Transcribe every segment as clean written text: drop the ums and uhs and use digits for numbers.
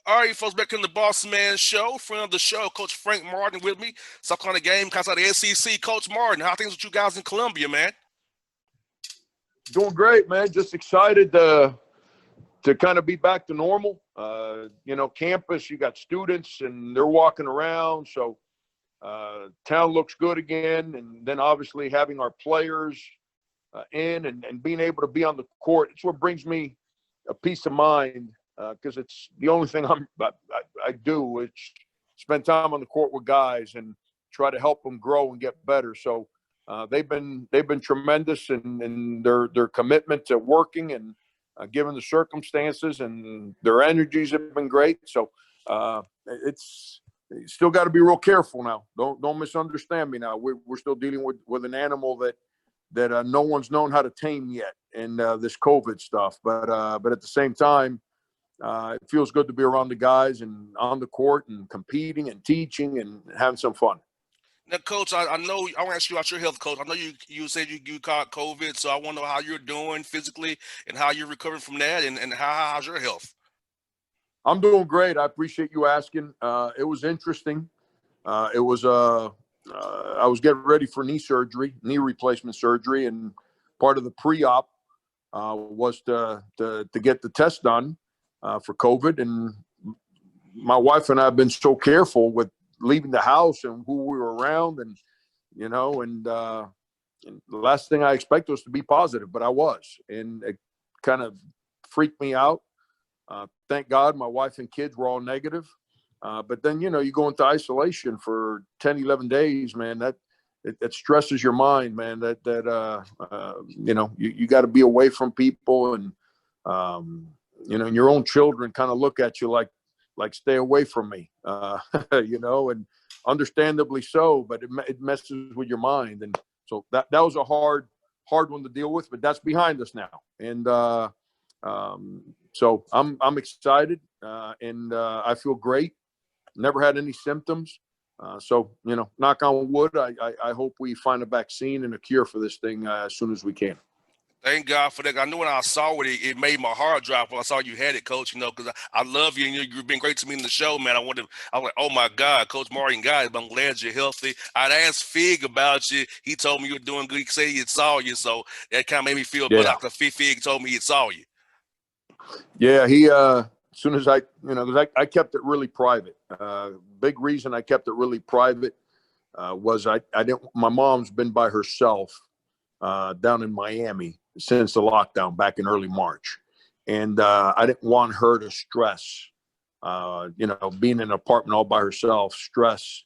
All right, folks, back in the Bossman show. Friend of the show, Coach Frank Martin with me. South Carolina Gamecocks out of the SEC. Coach Martin, how things with you guys in Columbia, man? Doing great, man. Just excited to kind of be back to normal. Campus, you got students and they're walking around. So town looks good again. And then obviously having our players in and being able to be on the court, it's what brings me a peace of mind because it's the only thing I do is spend time on the court with guys and try to help them grow and get better. So they've been tremendous in their commitment to working and given the circumstances, and their energies have been great. So it's still got to be real careful now. Don't misunderstand me now. We're still dealing with an animal that no one's known how to tame yet in this COVID stuff. But at the same time, it feels good to be around the guys and on the court and competing and teaching and having some fun. Now, Coach, I know I want to ask you about your health, Coach. I know you said you caught COVID, so I want to know how you're doing physically and how you're recovering from that, and how's your health? I'm doing great. I appreciate you asking. It was interesting. I was getting ready for knee replacement surgery, and part of the pre-op was to get the test done for COVID. And my wife and I have been so careful with leaving the house and who we were around, and the last thing I expected was to be positive, but I was, and it kind of freaked me out. Thank God my wife and kids were all negative. But then, you go into isolation for 10, 11 days, man, that stresses your mind, man, you got to be away from people. And, and your own children kind of look at you like stay away from me, and understandably so, but it messes with your mind. And so that was a hard one to deal with, but that's behind us now. And, so I'm excited, and I feel great. Never had any symptoms. So, knock on wood, I hope we find a vaccine and a cure for this thing as soon as we can. Thank God for that. I knew when I saw it, it made my heart drop when I saw you had it, Coach. Because I love you, and you've been great to me in the show, man. I was like, oh my God, Coach Martin, guys, but I'm glad you're healthy. I'd asked Fig about you. He told me you were doing good. He said he had saw you, so that kind of made me feel better. After Fig told me he saw you. Yeah, he as soon as because I kept it really private. Big reason I kept it really private was I didn't. My mom's been by herself down in Miami since the lockdown back in early March. And I didn't want her to stress, being in an apartment all by herself, stress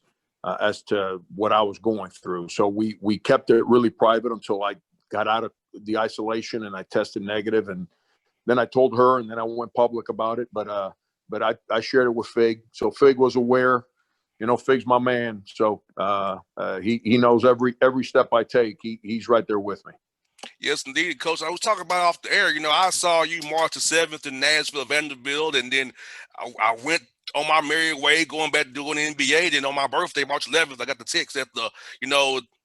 as to what I was going through. So we kept it really private until I got out of the isolation and I tested negative. And then I told her, and then I went public about it. But I shared it with Fig. So Fig was aware. Fig's my man. So he knows every step I take. He's right there with me. Yes, indeed, Coach. I was talking about off the air. I saw you March the 7th in Nashville, Vanderbilt, and then I went on my merry way going back to doing the NBA. Then on my birthday, March 11th, I got the text that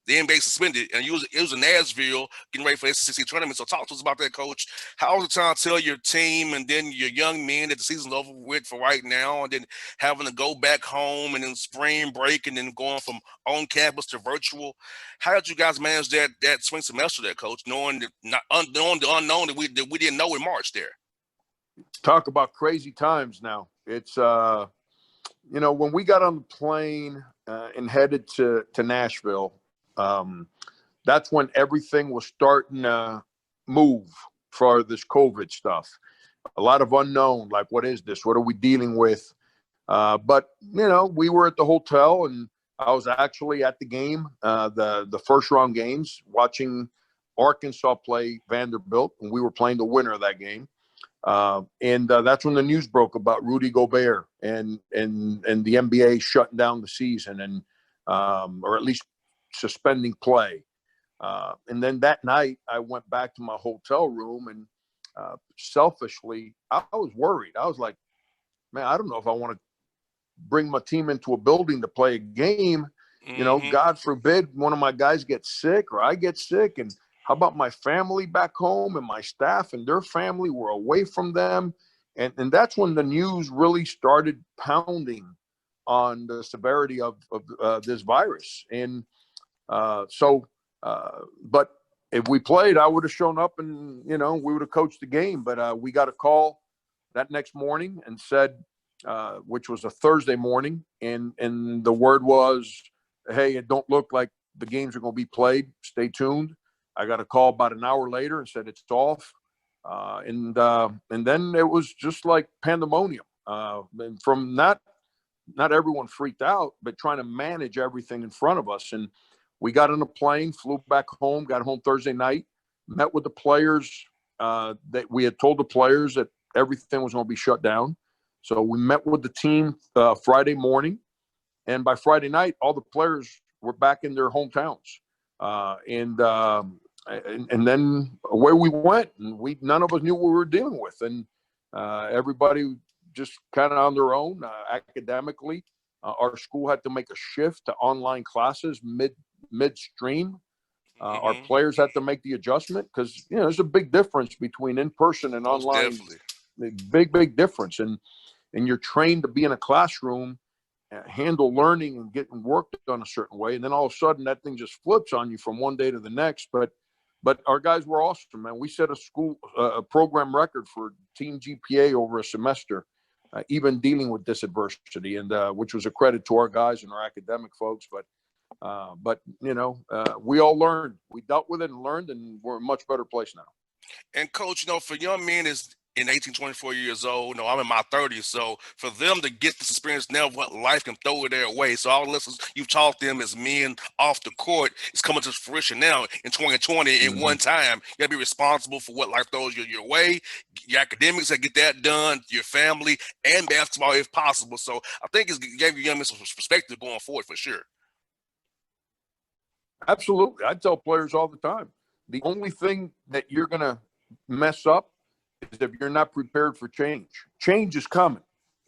the NBA suspended, and it was in Nashville getting ready for the SEC tournament. So talk to us about that, Coach. How was it trying to tell your team and then your young men that the season's over with for right now, and then having to go back home and then spring break and then going from on campus to virtual? How did you guys manage that spring semester there, Coach, knowing the unknown that we didn't know in March there? Talk about crazy times now. It's when we got on the plane and headed to Nashville, that's when everything was starting to move for this COVID stuff. A lot of unknown, like what is this? What are we dealing with? But we were at the hotel, and I was actually at the game, the first round games, watching Arkansas play Vanderbilt, and we were playing the winner of that game. And that's when the news broke about Rudy Gobert and the NBA shutting down the season and or at least suspending play. And then that night I went back to my hotel room, and selfishly I was worried. I was like, man, I don't know if I want to bring my team into a building to play a game. God forbid one of my guys gets sick or I get sick. And how about my family back home and my staff and their family? We're away from them. And that's when the news really started pounding on the severity of this virus. And but if we played, I would have shown up and, we would have coached the game. But we got a call that next morning and said, which was a Thursday morning, and the word was, hey, it don't look like the games are going to be played. Stay tuned. I got a call about an hour later and said it's off. And then it was just like pandemonium. And from not everyone freaked out, but trying to manage everything in front of us. And we got on a plane, flew back home, got home Thursday night, met with the players. That we had told the players that everything was going to be shut down. So we met with the team Friday morning, and by Friday night, all the players were back in their hometowns. And then away we went, and none of us knew what we were dealing with, and everybody just kind of on their own academically. Our school had to make a shift to online classes midstream. Our players had to make the adjustment because there's a big difference between in person and Most online. definitely. Big difference, and you're trained to be in a classroom, handle learning and getting work done a certain way, and then all of a sudden that thing just flips on you from one day to the next. But our guys were awesome, man. We set a program record for team GPA over a semester, even dealing with this adversity, and which was a credit to our guys and our academic folks. But we all learned. We dealt with it and learned, and we're in a much better place now. And coach, for young men is in 18, 24 years old, I'm in my 30s. So for them to get this experience now, what life can throw their way. So all the lessons you've taught them as men off the court is coming to fruition now in 2020 in one time. You gotta be responsible for what life throws your way. Your academics, gotta get that done, your family, and basketball if possible. So I think it's gave you young men some perspective going forward for sure. Absolutely. I tell players all the time, the only thing that you're going to mess up is if you're not prepared for change. Change is coming.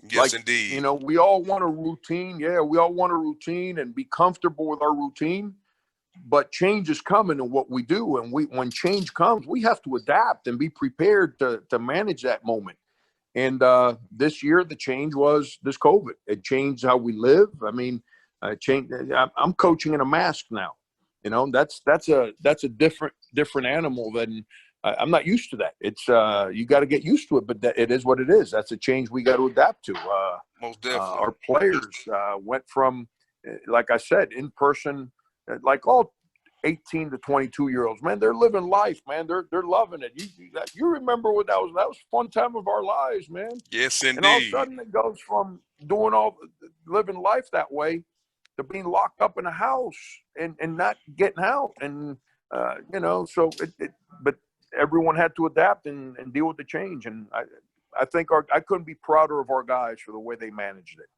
Yes, indeed. We all want a routine. Yeah, we all want a routine and be comfortable with our routine. But change is coming in what we do. And when change comes, we have to adapt and be prepared to manage that moment. And this year, the change was this COVID. It changed how we live. I mean, I'm coaching in a mask now. That's a different animal than I'm not used to that. It's you got to get used to it, but it is what it is. That's a change we got to adapt to. Most definitely. Our players went from, like I said, in person, like all 18 to 22-year-olds, man, they're living life, man. They're loving it. You remember what that was? That was a fun time of our lives, man. Yes, indeed. And all of a sudden it goes from living life that way to being locked up in a house and not getting out. And, but everyone had to adapt and deal with the change. And I think I couldn't be prouder of our guys for the way they managed it.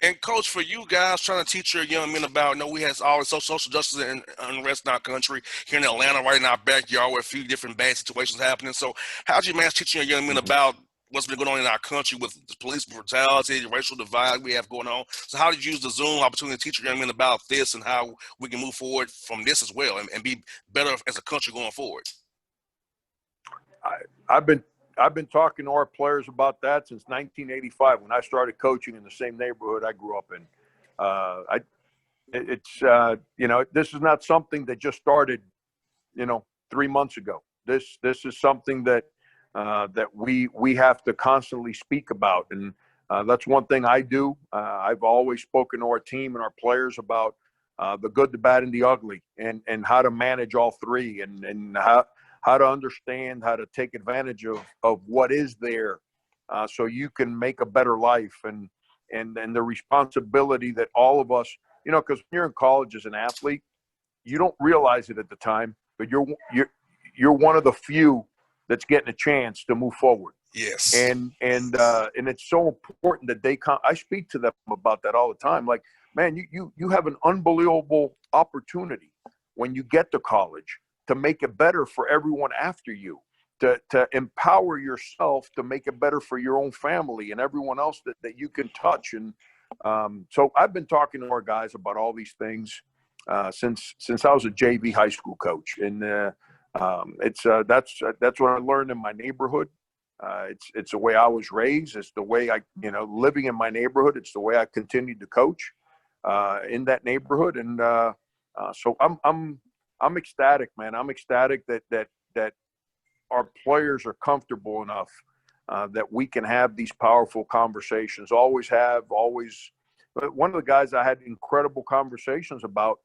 And coach, for you guys trying to teach your young men about, we have always social justice and unrest in our country, here in Atlanta, right in our backyard, with a few different bad situations happening. So how'd you manage teaching your young men about what's been going on in our country with the police brutality, the racial divide we have going on? So how did you use the Zoom opportunity to teach your young men about this and how we can move forward from this as well and be better as a country going forward? I've been talking to our players about that since 1985 when I started coaching in the same neighborhood I grew up in. This is not something that just started, 3 months ago. This is something that we have to constantly speak about, and that's one thing I do. I've always spoken to our team and our players about the good, the bad, and the ugly, and how to manage all three, and how to understand, how to take advantage of what is there, so you can make a better life, and the responsibility that all of us, because when you're in college as an athlete, you don't realize it at the time, but you're one of the few that's getting a chance to move forward. Yes. And it's so important that I speak to them about that all the time. Like, man, you have an unbelievable opportunity when you get to college to make it better for everyone after you, to empower yourself to make it better for your own family and everyone else that you can touch. And so I've been talking to our guys about all these things since I was a JV high school coach. And that's what I learned in my neighborhood. It's the way I was raised. It's the way living in my neighborhood. It's the way I continued to coach in that neighborhood. And so I'm ecstatic, man. I'm ecstatic that our players are comfortable enough that we can have these powerful conversations. Always. But one of the guys I had incredible conversations about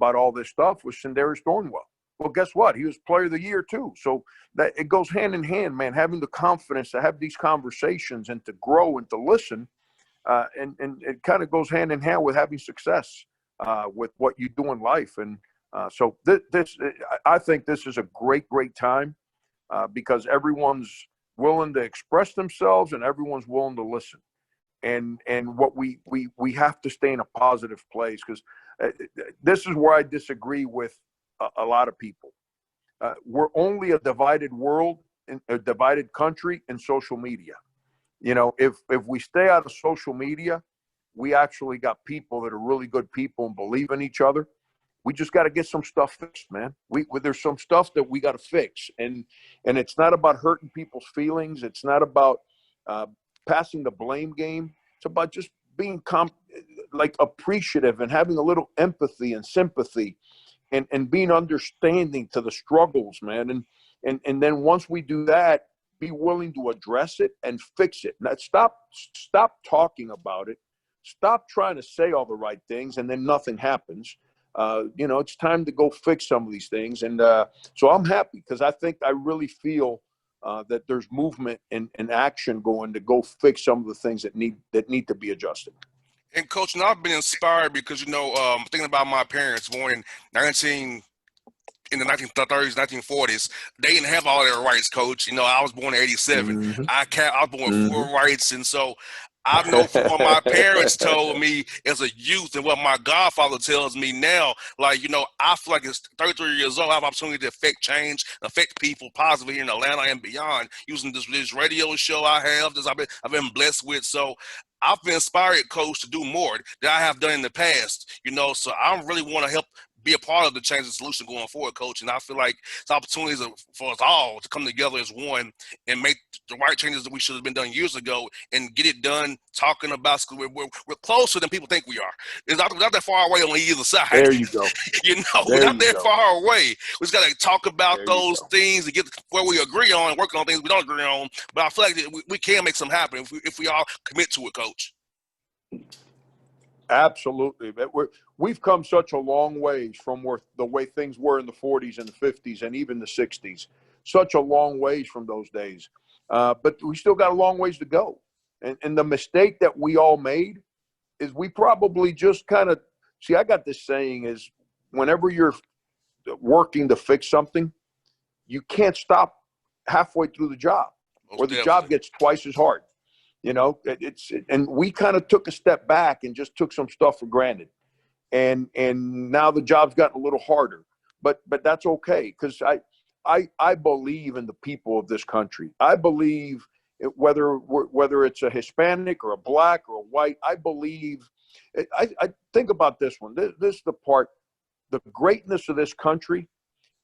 all this stuff was Sindarius Thornwell. Well, guess what? He was Player of the Year too. So that it goes hand in hand, man. Having the confidence to have these conversations and to grow and to listen, and it kind of goes hand in hand with having success with what you do in life. And so I think this is a great time because everyone's willing to express themselves and everyone's willing to listen. And what we have to stay in a positive place, because this is where I disagree with a lot of people. We're only a divided world, a divided country in social media. If we stay out of social media, we actually got people that are really good people and believe in each other. We just got to get some stuff fixed, man. There's some stuff that we got to fix, and it's not about hurting people's feelings. It's not about passing the blame game. It's about just being appreciative and having a little empathy and sympathy, and being understanding to the struggles, man. And then once we do that, be willing to address it and fix it. Now, stop talking about it. Stop trying to say all the right things, and then nothing happens. It's time to go fix some of these things. And so I'm happy because I really feel that there's movement and action going to go fix some of the things that need to be adjusted. And Coach, I've been inspired because thinking about my parents born in the 1930s, 1940s, they didn't have all their rights, Coach. I was born in 87. Mm-hmm. I was born with Mm-hmm. 4 rights, and so I know from what my parents told me as a youth and what my godfather tells me now, I feel like it's 33 years old. I have an opportunity to affect change, affect people positively here in Atlanta and beyond using this radio show I have, I've been blessed with. So I've been inspired, Coach, to do more than I have done in the past, so I really want to help be a part of the change and solution going forward, Coach. And I feel like it's opportunities for us all to come together as one and make the right changes that we should have been done years ago and get it done talking about school. We're closer than people think we are. It's not that far away on either side. There you go. We're not that far away. We just got to talk about those things and get where we agree on and working on things we don't agree on. But I feel like we can make something happen if we all commit to it, Coach. Absolutely. We've come such a long ways from the way things were in the 40s and the 50s and even the 60s. Such a long ways from those days. But we still got a long ways to go. And the mistake that we all made is we probably just kind of – see, I got this saying is whenever you're working to fix something, you can't stop halfway through the job or the job gets twice as hard. And we kind of took a step back and just took some stuff for granted. And now the job's gotten a little harder, but that's okay. Cause I believe in the people of this country. I believe whether it's a Hispanic or a black or a white, I think about this one. This is the part, the greatness of this country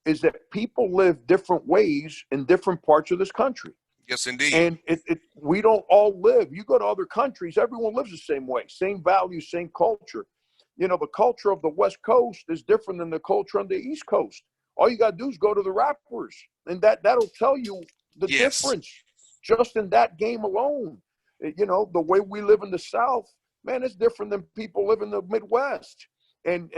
is that people live different ways in different parts of this country. Yes, indeed. And we don't all live. You go to other countries, everyone lives the same way, same values, same culture. The culture of the West Coast is different than the culture on the East Coast. All you got to do is go to the rappers, and that'll tell you the difference just in that game alone. The way we live in the South, man, it's different than people live in the Midwest. And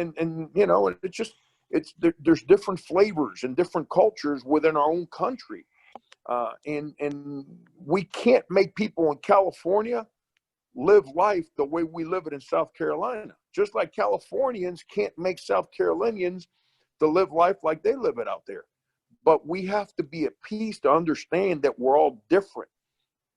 there's different flavors and different cultures within our own country. And we can't make people in California live life the way we live it in South Carolina. Just like Californians can't make South Carolinians to live life like they live it out there. But we have to be at peace to understand that we're all different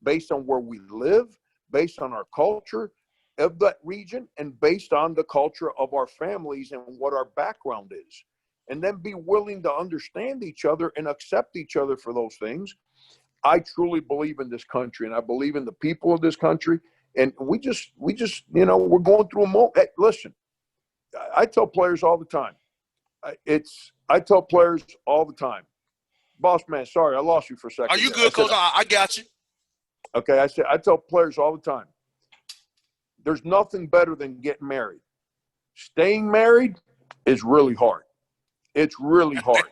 based on where we live, based on our culture of that region, and based on the culture of our families and what our background is. And then be willing to understand each other and accept each other for those things. I truly believe in this country, and I believe in the people of this country. And we just, we're going through a moment. Hey, listen, I tell players all the time. Bossman, sorry, I lost you for a second. Are you good, Coach? I got you. Okay, I tell players all the time, there's nothing better than getting married. Staying married is really hard. It's really hard.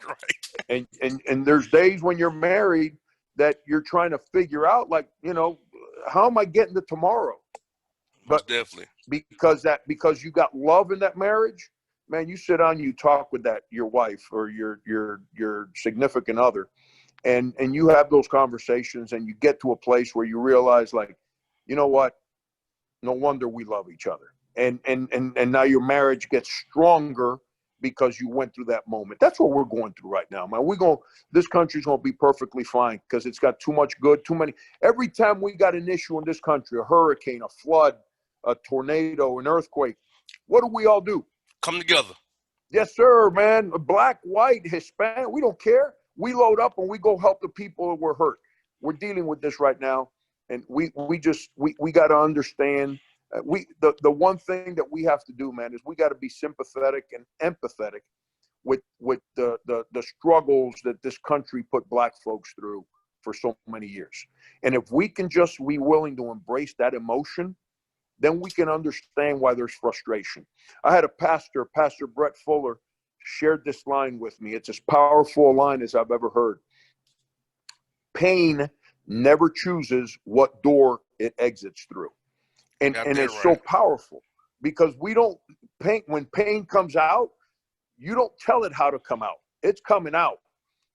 Right. And there's days when you're married that you're trying to figure out, like, how am I getting to tomorrow? Most definitely. Because you got love in that marriage, man, you sit down, you talk with your wife or your significant other, and you have those conversations, and you get to a place where you realize, like, you know what? No wonder we love each other. And now your marriage gets stronger because you went through that moment. That's what we're going through right now, man. This country's going to be perfectly fine because it's got too much good, too many. Every time we got an issue in this country, a hurricane, a flood, a tornado, an earthquake, what do we all do? Come together. Yes, sir, man. Black, white, Hispanic, we don't care. We load up and we go help the people that were hurt. We're dealing with this right now, and we got to understand. The one thing that we have to do, man, is we got to be sympathetic and empathetic with the struggles that this country put black folks through for so many years. And if we can just be willing to embrace that emotion, then we can understand why there's frustration. I had a pastor, Pastor Brett Fuller, shared this line with me. It's as powerful a line as I've ever heard. Pain never chooses what door it exits through. And it's right. So powerful because when pain comes out, you don't tell it how to come out. It's coming out,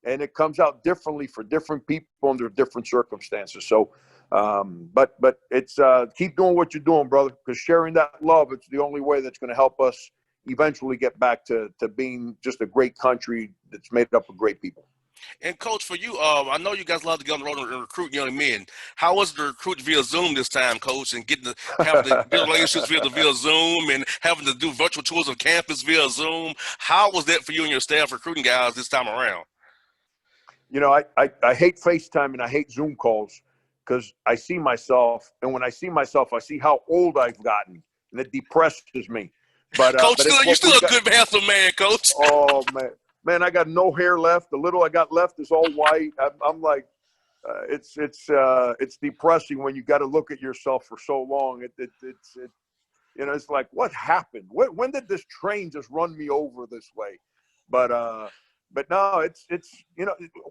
and it comes out differently for different people under different circumstances. So, but it's keep doing what you're doing, brother, because sharing that love, it's the only way that's going to help us eventually get back to being just a great country that's made up of great people. And Coach, for you, I know you guys love to get on the road and recruit young men. How was the recruit via Zoom this time, Coach, and having to build relationships via Zoom and having to do virtual tours of campus via Zoom? How was that for you and your staff recruiting guys this time around? I hate FaceTime and I hate Zoom calls because I see myself, and when I see myself, I see how old I've gotten, and it depresses me. But Coach, you're still a good, handsome man, Coach. Oh man, I got no hair left. The little I got left is all white. I'm like, it's depressing when you got to look at yourself for so long. It's like, what happened? When did this train just run me over this way? But no, it's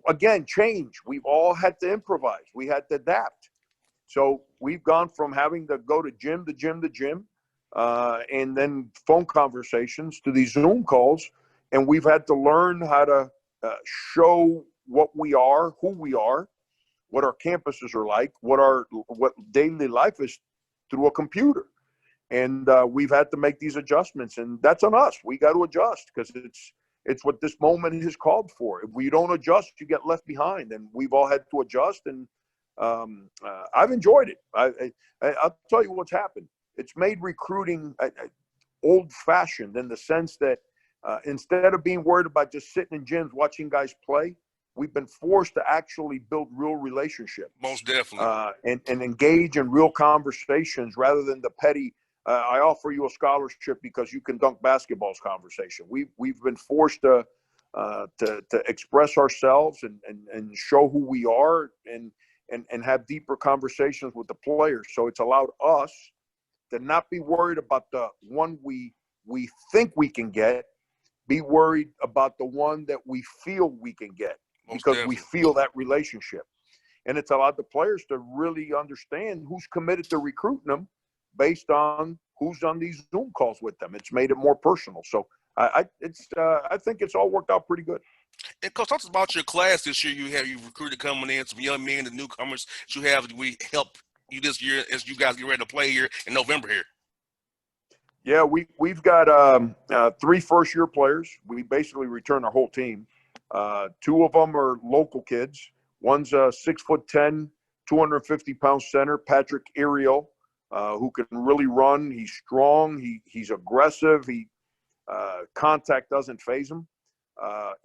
again, change. We've all had to improvise. We had to adapt. So we've gone from having to go to gym to gym to gym, and then phone conversations to these Zoom calls. And we've had to learn how to show what we are, who we are, what our campuses are like, what daily life is through a computer. And we've had to make these adjustments, and that's on us. We got to adjust because it's what this moment has called for. If we don't adjust, you get left behind, and we've all had to adjust. And I've enjoyed it. I'll tell you what's happened. It's made recruiting old-fashioned in the sense that instead of being worried about just sitting in gyms watching guys play, we've been forced to actually build real relationships. Most definitely. And engage in real conversations rather than the petty, I offer you a scholarship because you can dunk basketballs conversation. We've been forced to express ourselves and show who we are and have deeper conversations with the players. So it's allowed us to not be worried about the one we think we can get, be worried about the one that we feel we can get because we feel that relationship. And it's allowed the players to really understand who's committed to recruiting them based on who's on these Zoom calls with them. It's made it more personal. So I think it's all worked out pretty good. And Coach, talk about your class this year. You've recruited coming in, some young men, the newcomers that we help you this year as you guys get ready to play here in November here. Yeah, we've got 3 first-year players. We basically return our whole team. 2 of them are local kids. One's a 6'10", 250-pound center, Patrick Ariel, who can really run. He's strong. He's aggressive. Contact doesn't faze him.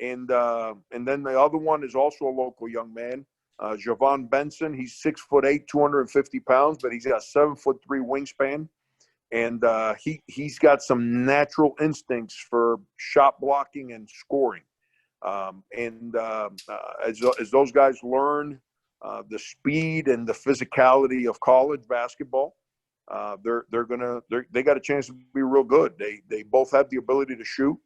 And then the other one is also a local young man, Javon Benson. He's 6'8", 250 pounds, but he's got a 7'3" wingspan. And he's got some natural instincts for shot blocking and scoring. As those guys learn the speed and the physicality of college basketball, they got a chance to be real good. They both have the ability to shoot.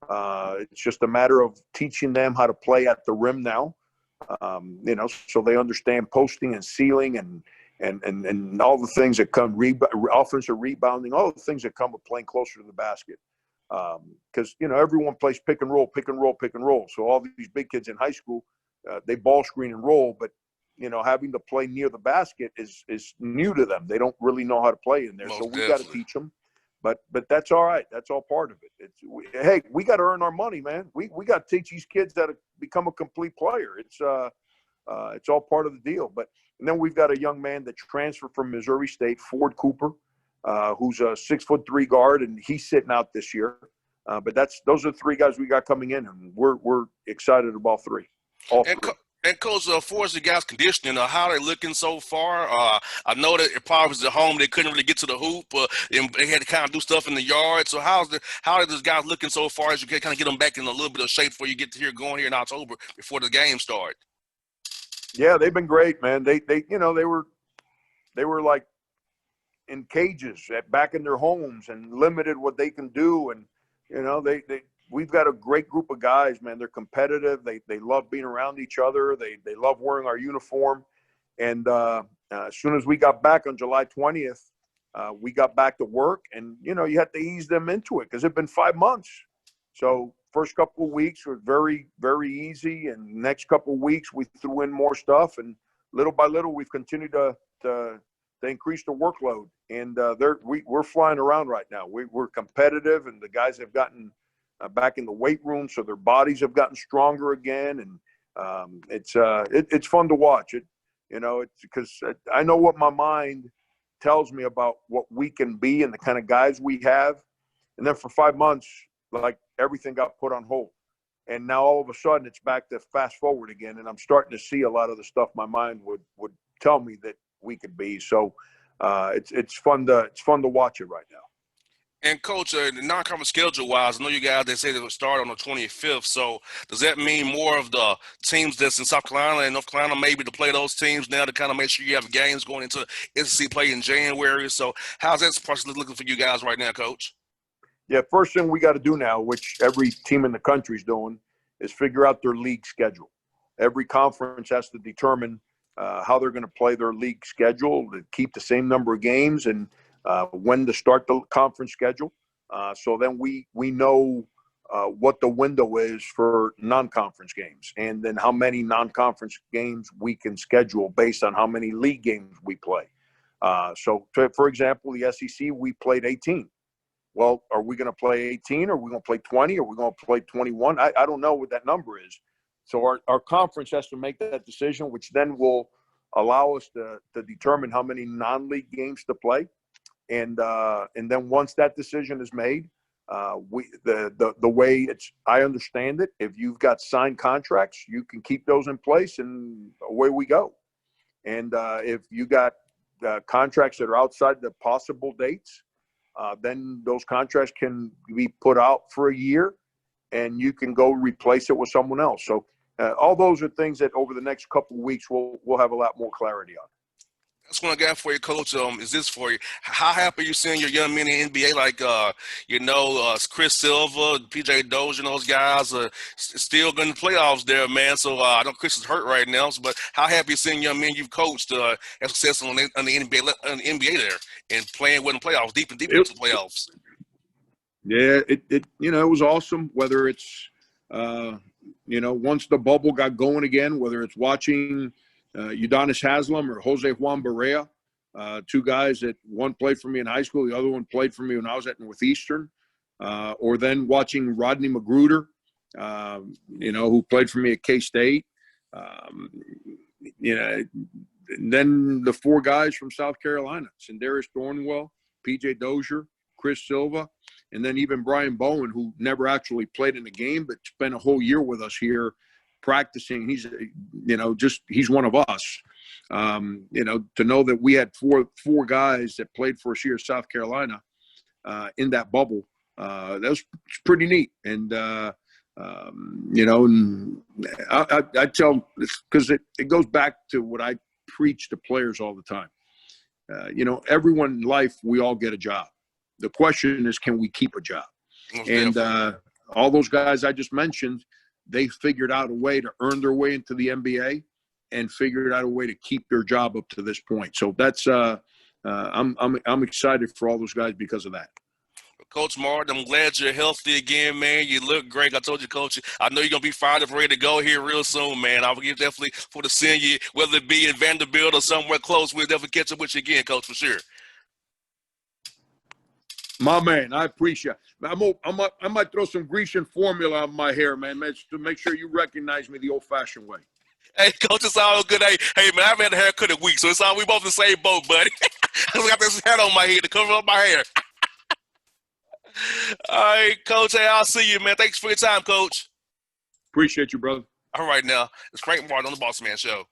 It's just a matter of teaching them how to play at the rim now. So they understand posting and sealing and all the things that come, offensive rebounding, all the things that come with playing closer to the basket. Because everyone plays pick and roll. So all these big kids in high school, they ball screen and roll, but having to play near the basket is new to them. They don't really know how to play in there. Most So we definitely. got to teach them. But that's all right. That's all part of it. Hey, we got to earn our money, man. We got to teach these kids how to become a complete player. It's all part of the deal. And then we've got a young man that transferred from Missouri State, Ford Cooper, who's a 6'3" guard, and he's sitting out this year. But those are the three guys we got coming in, and we're excited about all three. And Coach, as far as the guys' conditioning, how are they looking so far? I know that it probably was at home; they couldn't really get to the hoop, and they had to kind of do stuff in the yard. So how are those guys looking so far as you can kind of get them back in a little bit of shape before you get to going here in October before the game start? Yeah, they've been great, man. They were like in cages back in their homes and limited what they can do, and we've got a great group of guys, man. They're competitive. They love being around each other. They love wearing our uniform. And as soon as we got back on July 20th, we got back to work. And, you had to ease them into it because it's been 5 months. So first couple of weeks were very, very easy. And next couple of weeks, we threw in more stuff. And little by little, we've continued to increase the workload. And we're flying around right now. We're competitive, and the guys have gotten – back in the weight room, so their bodies have gotten stronger again, and it's fun to watch. It's because I know what my mind tells me about what we can be and the kind of guys we have, and then for 5 months, like everything got put on hold, and now all of a sudden it's back to fast forward again, and I'm starting to see a lot of the stuff my mind would tell me that we could be. So it's fun to watch it right now. And Coach, the non-conference schedule-wise, I know you guys, they say they will start on the 25th. So does that mean more of the teams that's in South Carolina and North Carolina maybe to play those teams now to kind of make sure you have games going into SEC play in January? So how's that process looking for you guys right now, Coach? Yeah, first thing we got to do now, which every team in the country is doing, is figure out their league schedule. Every conference has to determine how they're going to play their league schedule to keep the same number of games and when to start the conference schedule. So then we know what the window is for non-conference games, and then how many non-conference games we can schedule based on how many league games we play. For example, the SEC, we played 18. Well, are we going to play 18? Or are we going to play 20? Or are we going to play 21? I don't know what that number is. So our conference has to make that decision, which then will allow us to determine how many non-league games to play. And then once that decision is made, the way I understand it, if you've got signed contracts, you can keep those in place, and away we go. And if you got contracts that are outside the possible dates, then those contracts can be put out for a year, and you can go replace it with someone else. So all those are things that over the next couple of weeks we'll have a lot more clarity on. That's what I got for you, Coach. Is this for you? How happy are you seeing your young men in the NBA like, Chris Silva, PJ Dozier, and those guys still going to playoffs there, man. So I know Chris is hurt right now, but how happy are you seeing young men you've coached have success on the NBA there and playing with the playoffs, deep into the playoffs? Yeah, it was awesome. Whether it's once the bubble got going again, whether it's watching Udonis Haslem or Jose Juan Barea, two guys that one played for me in high school, the other one played for me when I was at Northeastern, or then watching Rodney Magruder, who played for me at K-State. And then the four guys from South Carolina, Sindarius Thornwell, PJ Dozier, Chris Silva, and then even Brian Bowen, who never actually played in a game but spent a whole year with us here practicing. He's one of us. To know that we had four guys that played for us here at South Carolina in that bubble, that was pretty neat. And You know, and I tell, because it goes back to what I preach to players all the time. You know, everyone in life, we all get a job. The question is, can we keep a job? Most And definitely. all those guys I just mentioned, they figured out a way to earn their way into the NBA and figured out a way to keep their job up to this point. So that's I'm excited for all those guys because of that. Coach Martin, I'm glad you're healthy again, man. You look great. I told you, Coach, I know you're going to be fired up, ready to go here real soon, man. I'll be definitely for to send you, whether it be in Vanderbilt or somewhere close. We'll definitely catch up with you again, Coach, for sure. My man, I appreciate it. I might throw some Grecian formula on my hair, man, to make sure you recognize me the old-fashioned way. Hey, Coach, it's all good. Hey, man, I haven't had a haircut in weeks, so it's all we both in the same boat, buddy. I got this hat on my head to cover up my hair. All right, Coach. Hey, I'll see you, man. Thanks for your time, Coach. Appreciate you, brother. All right, now, it's Frank Martin on the Bossman Show.